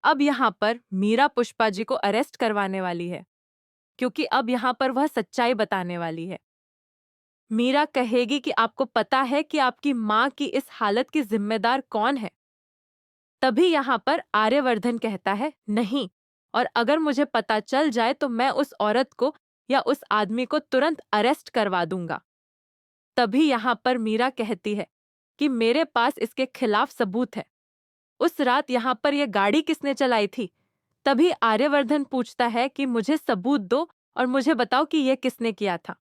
अब यहाँ पर मीरा पुष्पा जी को अरेस्ट करवाने वाली है, क्योंकि अब यहाँ पर वह सच्चाई बताने वाली है। मीरा कहेगी कि आपको पता है कि आपकी माँ की इस हालत की जिम्मेदार कौन है। तभी यहाँ पर आर्यवर्धन कहता है नहीं, और अगर मुझे पता चल जाए तो मैं उस औरत को या उस आदमी को तुरंत अरेस्ट करवा दूंगा। तभी यहाँ पर मीरा कहती है कि मेरे पास इसके खिलाफ सबूत है। उस रात यहाँ पर यह गाड़ी किसने चलाई थी? तभी आर्यवर्धन पूछता है कि मुझे सबूत दो और मुझे बताओ कि यह किसने किया था।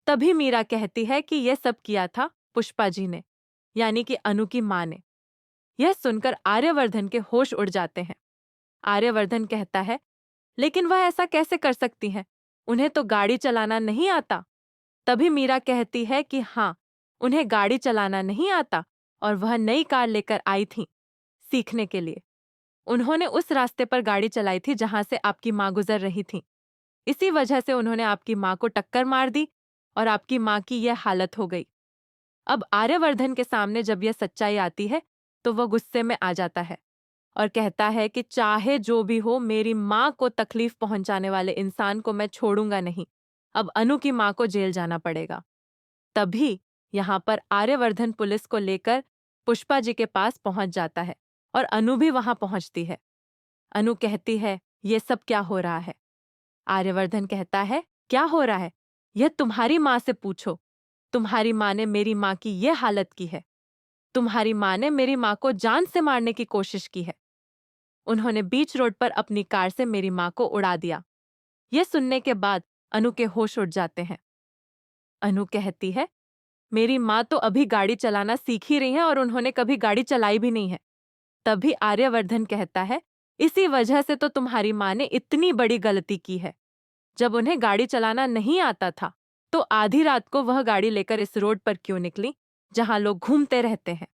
तभी मीरा कहती है कि यह सब किया था पुष्पा जी ने, यानी कि अनु की माँ ने। यह सुनकर आर्यवर्धन के होश उड़ जाते हैं। आर्यवर्धन कहता है, लेकिन वह ऐसा कैसे कर सकती हैं? उन्हें तो गाड़ी चलाना नहीं आता। तभी मीरा कहती है कि हाँ, उन्हें गाड़ी चलाना नहीं आता और वह नई कार लेकर आई थीं सीखने के लिए। उन्होंने उस रास्ते पर गाड़ी चलाई थी जहां से आपकी माँ गुजर रही थी। इसी वजह से उन्होंने आपकी माँ को टक्कर मार दी और आपकी माँ की यह हालत हो गई। अब आर्यवर्धन के सामने जब यह सच्चाई आती है तो वह गुस्से में आ जाता है और कहता है कि चाहे जो भी हो, मेरी माँ को तकलीफ पहुंचाने वाले इंसान को मैं छोड़ूंगा नहीं। अब अनु की माँ को जेल जाना पड़ेगा। तभी यहाँ पर आर्यवर्धन पुलिस को लेकर पुष्पा जी के पास पहुंच जाता है और अनु भी वहां पहुंचती है। अनु कहती है, ये सब क्या हो रहा है? आर्यवर्धन कहता है, क्या हो रहा है? यह तुम्हारी माँ से पूछो। तुम्हारी माँ ने मेरी माँ की यह हालत की है। तुम्हारी माँ ने मेरी माँ को जान से मारने की कोशिश की है। उन्होंने बीच रोड पर अपनी कार से मेरी माँ को उड़ा दिया। यह सुनने के बाद अनु के होश उड़ जाते हैं। अनु कहती है, मेरी माँ तो अभी गाड़ी चलाना सीख ही रही है और उन्होंने कभी गाड़ी चलाई भी नहीं है। तभी आर्यवर्धन कहता है, इसी वजह से तो तुम्हारी माँ ने इतनी बड़ी गलती की है। जब उन्हें गाड़ी चलाना नहीं आता था तो आधी रात को वह गाड़ी लेकर इस रोड पर क्यों निकली जहां लोग घूमते रहते हैं।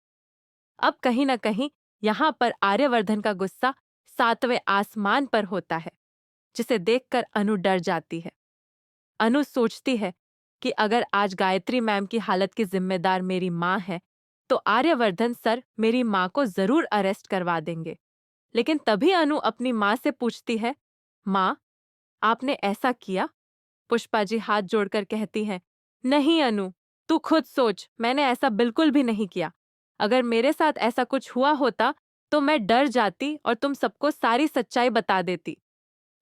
अब कहीं न कहीं यहाँ पर आर्यवर्धन का गुस्सा 7वें आसमान पर होता है, जिसे देखकर अनु डर जाती है। अनु सोचती है कि अगर आज गायत्री मैम की हालत की जिम्मेदार मेरी माँ है तो आर्यवर्धन सर मेरी माँ को जरूर अरेस्ट करवा देंगे। लेकिन तभी अनु अपनी माँ से पूछती है, माँ, आपने ऐसा किया? पुष्पा जी हाथ जोड़कर कहती हैं, नहीं अनु, तू खुद सोच, मैंने ऐसा बिल्कुल भी नहीं किया। अगर मेरे साथ ऐसा कुछ हुआ होता तो मैं डर जाती और तुम सबको सारी सच्चाई बता देती।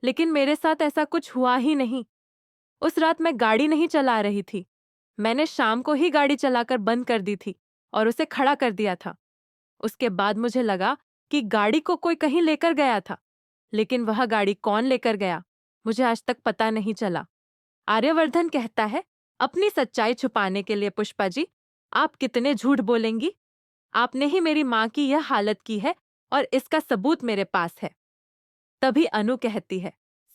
लेकिन मेरे साथ ऐसा कुछ हुआ ही नहीं। उस रात मैं गाड़ी नहीं चला रही थी। मैंने शाम को ही गाड़ी चलाकर बंद कर दी थी और उसे खड़ा कर दिया था। उसके बाद मुझे लगा कि गाड़ी को कोई कहीं लेकर गया था, लेकिन वह गाड़ी कौन लेकर गया, मुझे आज तक पता नहीं चला। आर्यवर्धन कहता है, अपनी सच्चाई छुपाने के लिए पुष्पा जी, आप कितने झूठ बोलेंगी? आपने ही मेरी माँ की यह हालत की है और इसका सबूत मेरे पास है। तभी अनु कहती है,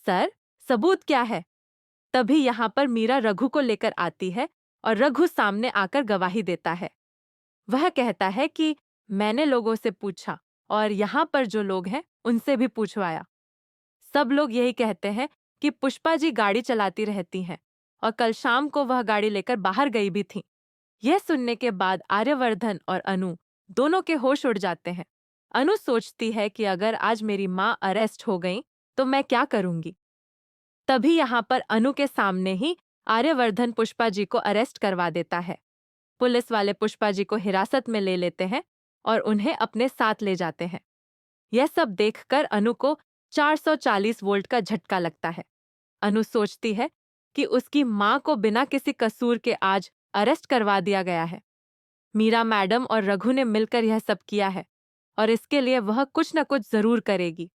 सर, सबूत क्या है? तभी यहाँ पर मीरा रघु को लेकर आती है और रघु सामने आकर गवाही देता है। वह कहता है कि मैंने लोगों से पूछा और यहाँ पर जो लोग हैं उनसे भी पूछवाया। सब लोग यही कहते हैं कि पुष्पा जी गाड़ी चलाती रहती हैं और कल शाम को वह गाड़ी लेकर बाहर गई भी थी। यह सुनने के बाद आर्यवर्धन और अनु दोनों के होश उड़ जाते हैं। अनु सोचती है कि अगर आज मेरी माँ अरेस्ट हो गई तो मैं क्या करूंगी। तभी यहाँ पर अनु के सामने ही आर्यवर्धन पुष्पा जी को अरेस्ट करवा देता है। पुलिस वाले पुष्पा जी को हिरासत में ले लेते हैं और उन्हें अपने साथ ले जाते हैं। यह सब देखकर अनु को 440 वोल्ट का झटका लगता है। अनु सोचती है कि उसकी माँ को बिना किसी कसूर के आज अरेस्ट करवा दिया गया है। मीरा मैडम और रघु ने मिलकर यह सब किया है और इसके लिए वह कुछ न कुछ जरूर करेगी।